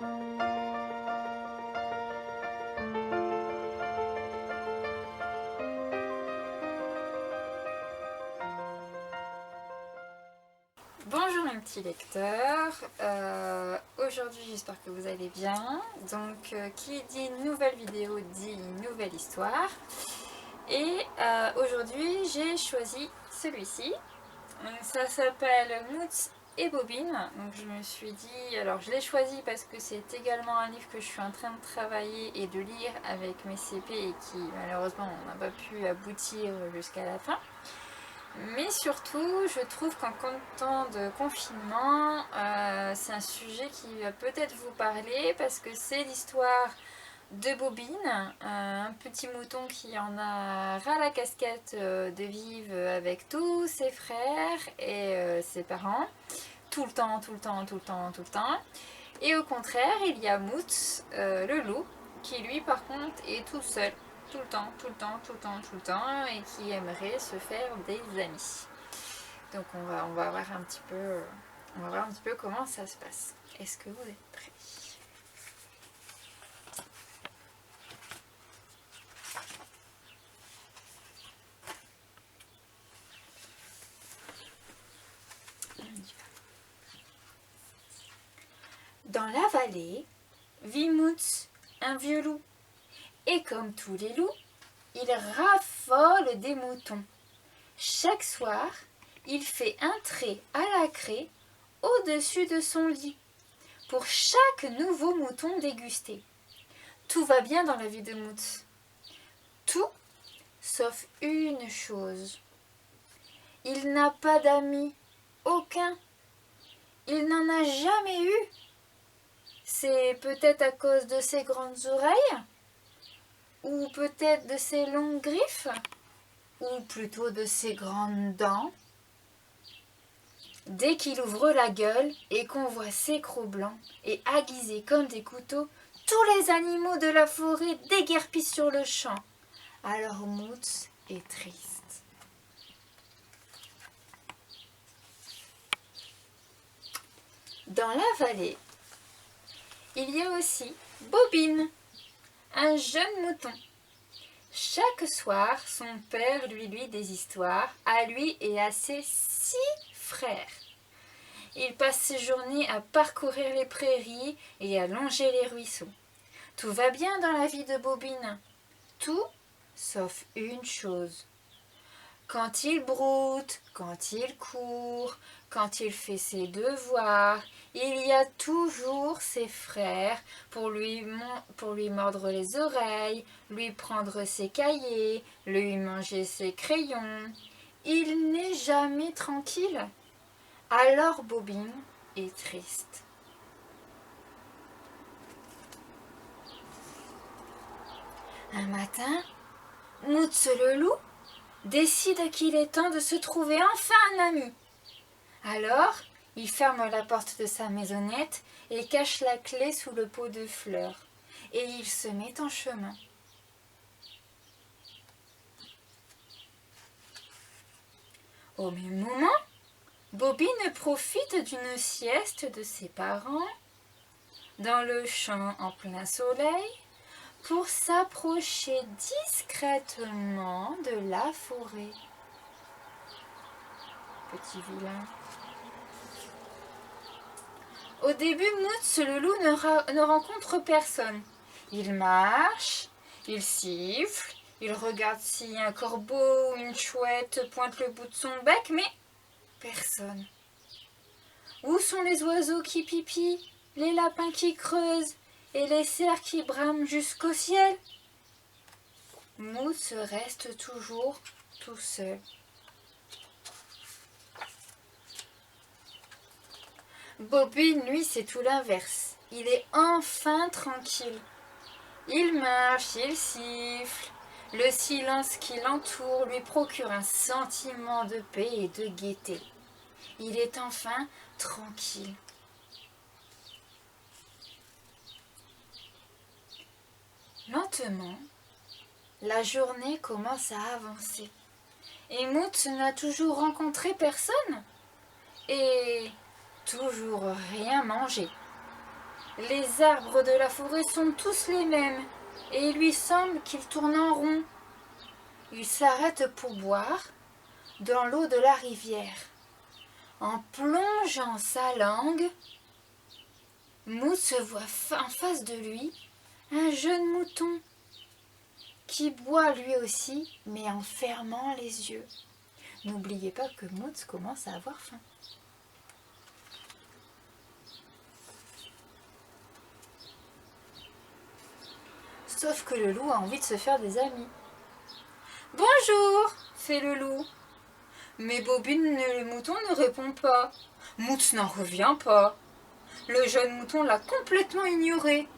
Bonjour mes petits lecteurs, aujourd'hui j'espère que vous allez bien. Donc qui dit nouvelle vidéo dit nouvelle histoire. Et aujourd'hui j'ai choisi celui-ci. Ça s'appelle Moots et Bobine. Donc je me suis dit, alors je l'ai choisi parce que c'est également un livre que je suis en train de travailler et de lire avec mes CP et qui malheureusement n'a pas pu aboutir jusqu'à la fin. Mais surtout, je trouve qu'en temps de confinement, c'est un sujet qui va peut-être vous parler parce que c'est l'histoire de Bobine, un petit mouton qui en a ras la casquette de vivre avec tous ses frères et ses parents, tout le temps. Et au contraire, il y a Moots, le loup, qui lui par contre est tout seul. Tout le temps, et qui aimerait se faire des amis. Donc on va voir un petit peu comment ça se passe. Est-ce que vous êtes prêts? On y va. Dans la vallée vit Moots, un vieux loup. Et comme tous les loups, il raffole des moutons. Chaque soir, il fait un trait à la craie au-dessus de son lit pour chaque nouveau mouton dégusté. Tout va bien dans la vie de Moots. Tout sauf une chose. Il n'a pas d'amis, aucun. Il n'en a jamais eu. C'est peut-être à cause de ses grandes oreilles, ou peut-être de ses longues griffes, ou plutôt de ses grandes dents. Dès qu'il ouvre la gueule et qu'on voit ses crocs blancs et aiguisés comme des couteaux, tous les animaux de la forêt déguerpissent sur le champ. Alors Moots est triste. Dans la vallée, il y a aussi Bobine, un jeune mouton. Chaque soir, son père lui lit des histoires à lui et à ses 6 frères. Il passe ses journées à parcourir les prairies et à longer les ruisseaux. Tout va bien dans la vie de Bobine. Tout sauf une chose. Quand il broute, quand il court, quand il fait ses devoirs, il y a toujours ses frères pour lui mordre les oreilles, lui prendre ses cahiers, lui manger ses crayons. Il n'est jamais tranquille. Alors Bobine est triste. Un matin, Moots le loup décide qu'il est temps de se trouver enfin un ami. Alors, il ferme la porte de sa maisonnette et cache la clé sous le pot de fleurs. Et il se met en chemin. Au même moment, Bobine profite d'une sieste de ses parents dans le champ en plein soleil pour s'approcher discrètement de la forêt. Petit vilain. Au début, Moots le loup ne rencontre personne. Il marche, il siffle, il regarde si un corbeau ou une chouette pointe le bout de son bec, mais personne. Où sont les oiseaux qui pipient, les lapins qui creusent et les cerfs qui brament jusqu'au ciel? Moots reste toujours tout seul. Bobine, lui, c'est tout l'inverse. Il est enfin tranquille. Il marche, il siffle. Le silence qui l'entoure lui procure un sentiment de paix et de gaieté. Il est enfin tranquille. Lentement, la journée commence à avancer. Et Moots n'a toujours rencontré personne et toujours rien mangé. Les arbres de la forêt sont tous les mêmes, et il lui semble qu'il tourne en rond. Il s'arrête pour boire dans l'eau de la rivière. En plongeant sa langue, Mousse voit en face de lui un jeune mouton qui boit lui aussi, mais en fermant les yeux. N'oubliez pas que Mousse commence à avoir faim. Sauf que le loup a envie de se faire des amis. « Bonjour !» fait le loup. Mais Bobine le mouton ne répond pas. Mousse n'en revient pas. Le jeune mouton l'a complètement ignoré.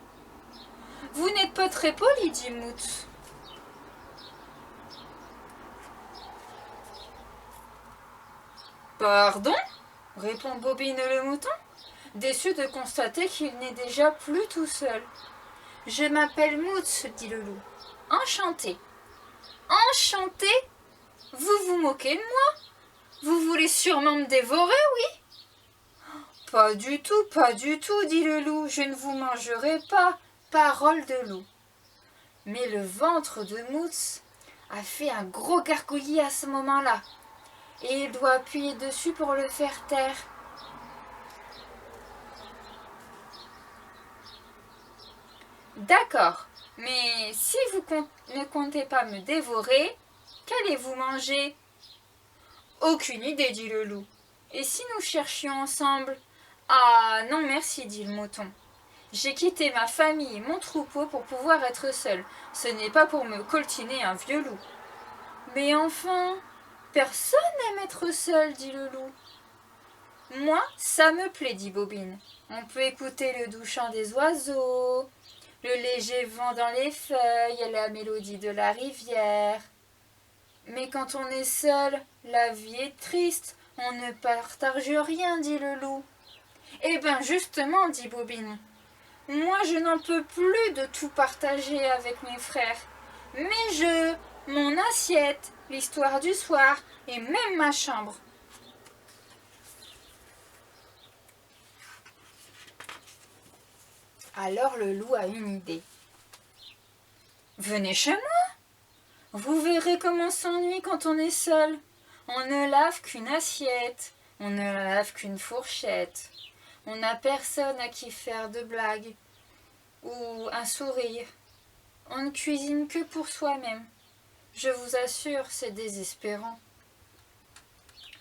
« Vous n'êtes pas très poli, dit Mousse. « Pardon ?» répond Bobine le mouton, déçu de constater qu'il n'est déjà plus tout seul. « Je m'appelle Mousse, dit le loup. Enchanté. »« Enchanté ? Vous vous moquez de moi ? Vous voulez sûrement me dévorer, oui ? » ?»« Pas du tout, dit le loup. Je ne vous mangerai pas. Parole de loup. » Mais le ventre de Mousse a fait un gros gargouillis à ce moment-là, et il doit appuyer dessus pour le faire taire. D'accord, mais si vous ne comptez pas me dévorer, qu'allez-vous manger? Aucune idée, dit le loup. Et si nous cherchions ensemble? Ah non merci, dit le mouton. J'ai quitté ma famille et mon troupeau pour pouvoir être seul. Ce n'est pas pour me coltiner un vieux loup. Mais enfin, personne n'aime être seul, dit le loup. Moi, ça me plaît, dit Bobine. On peut écouter le doux chant des oiseaux, le léger vent dans les feuilles et la mélodie de la rivière. Mais quand on est seul, la vie est triste, on ne partage rien, dit le loup. Eh bien justement, dit Bobine, moi je n'en peux plus de tout partager avec mes frères. Mes jeux, mon assiette, l'histoire du soir et même ma chambre. Alors le loup a une idée. Venez chez moi. Vous verrez comment on s'ennuie quand on est seul. On ne lave qu'une assiette, on ne lave qu'une fourchette. On n'a personne à qui faire de blagues ou un sourire. On ne cuisine que pour soi-même. Je vous assure, c'est désespérant.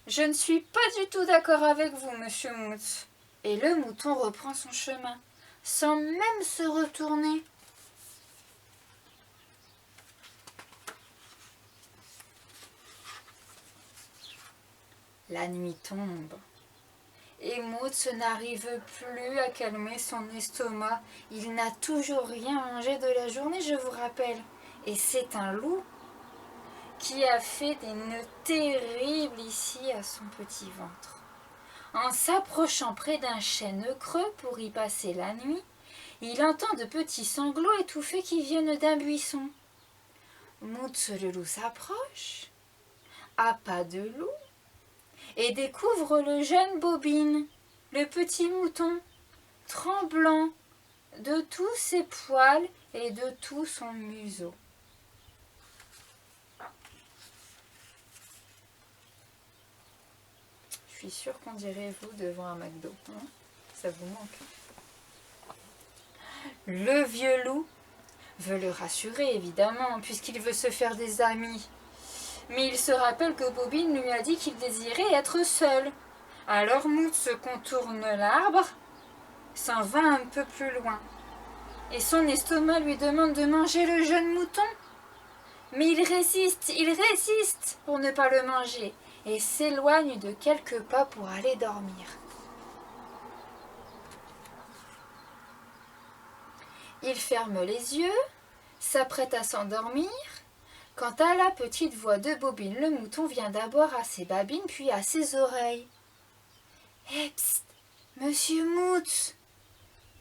Je ne suis pas du tout d'accord avec vous, monsieur Mousse. Et le mouton reprend son chemin, sans même se retourner. La nuit tombe. Et Mousse n'arrive plus à calmer son estomac. Il n'a toujours rien mangé de la journée, je vous rappelle. Et c'est un loup qui a fait des nœuds terribles ici à son petit ventre. En s'approchant près d'un chêne creux pour y passer la nuit, il entend de petits sanglots étouffés qui viennent d'un buisson. Mousse le loup s'approche, à pas de loup, et découvre le jeune Bobine, le petit mouton, tremblant de tous ses poils et de tout son museau. Je suis sûre qu'on dirait vous devant un McDo, hein? Ça vous manque. Le vieux loup veut le rassurer, évidemment, puisqu'il veut se faire des amis. Mais il se rappelle que Bobine lui a dit qu'il désirait être seul. Alors Mousse contourne l'arbre, s'en va un peu plus loin. Et son estomac lui demande de manger le jeune mouton. Mais il résiste pour ne pas le manger et s'éloigne de quelques pas pour aller dormir. Il ferme les yeux, s'apprête à s'endormir, quand à la petite voix de Bobine, le mouton vient d'abord à ses babines puis à ses oreilles. « Hé, psst, monsieur Mousse !»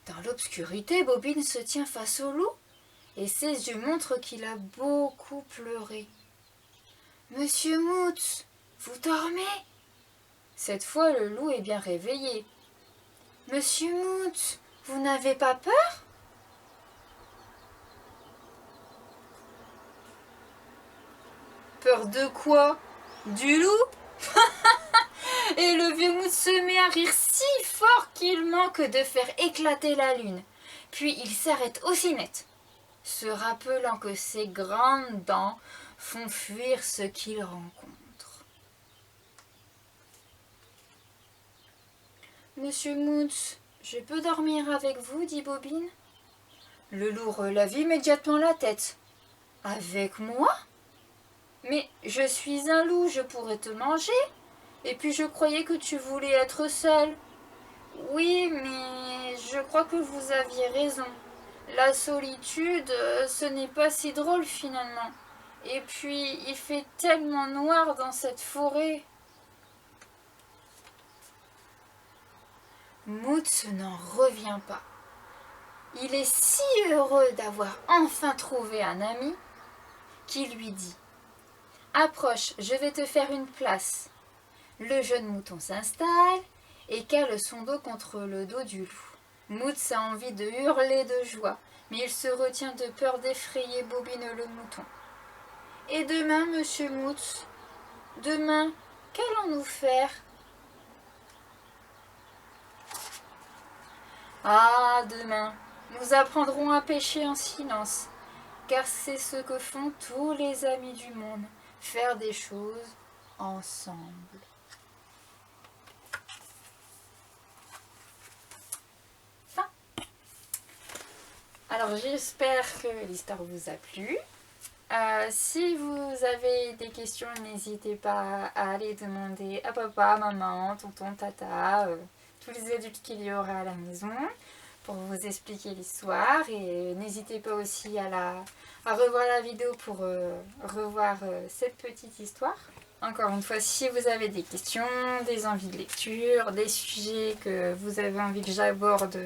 Dans l'obscurité, Bobine se tient face au loup et ses yeux montrent qu'il a beaucoup pleuré. « Monsieur Mousse, vous dormez ?» Cette fois, le loup est bien réveillé. « Monsieur Mousse, Vous n'avez pas peur? Peur de quoi? Du loup? Et le vieux Mout se met à rire si fort qu'il manque de faire éclater la lune. Puis il s'arrête aussi net, se rappelant que ses grandes dents font fuir ce qu'il rencontre. Monsieur Mout, je peux dormir avec vous, dit Bobine. Le loup relève immédiatement la tête. Avec moi? Mais je suis un loup, je pourrais te manger. Et puis je croyais que tu voulais être seul. Oui, mais je crois que vous aviez raison. La solitude, ce n'est pas si drôle finalement. Et puis, il fait tellement noir dans cette forêt. Mout n'en revient pas. Il est si heureux d'avoir enfin trouvé un ami qu'il lui dit « Approche, je vais te faire une place. » Le jeune mouton s'installe et cale son dos contre le dos du loup. Mout a envie de hurler de joie, mais il se retient de peur d'effrayer Bobine le mouton. Et demain, monsieur Mout, demain, qu'allons-nous faire? Ah, demain, nous apprendrons à pêcher en silence, car c'est ce que font tous les amis du monde, faire des choses ensemble. Fin. Alors j'espère que l'histoire vous a plu. Si vous avez des questions, n'hésitez pas à aller demander à papa, maman, tonton, tata, tous les adultes qu'il y aura à la maison pour vous expliquer l'histoire. Et n'hésitez pas aussi à revoir la vidéo pour revoir cette petite histoire. Encore une fois, si vous avez des questions, des envies de lecture, des sujets que vous avez envie que j'aborde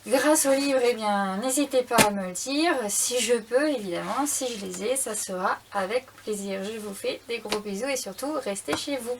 grâce au livre, eh bien, n'hésitez pas à me le dire. Si je peux, évidemment, si je les ai, ça sera avec plaisir. Je vous fais des gros bisous et surtout, restez chez vous.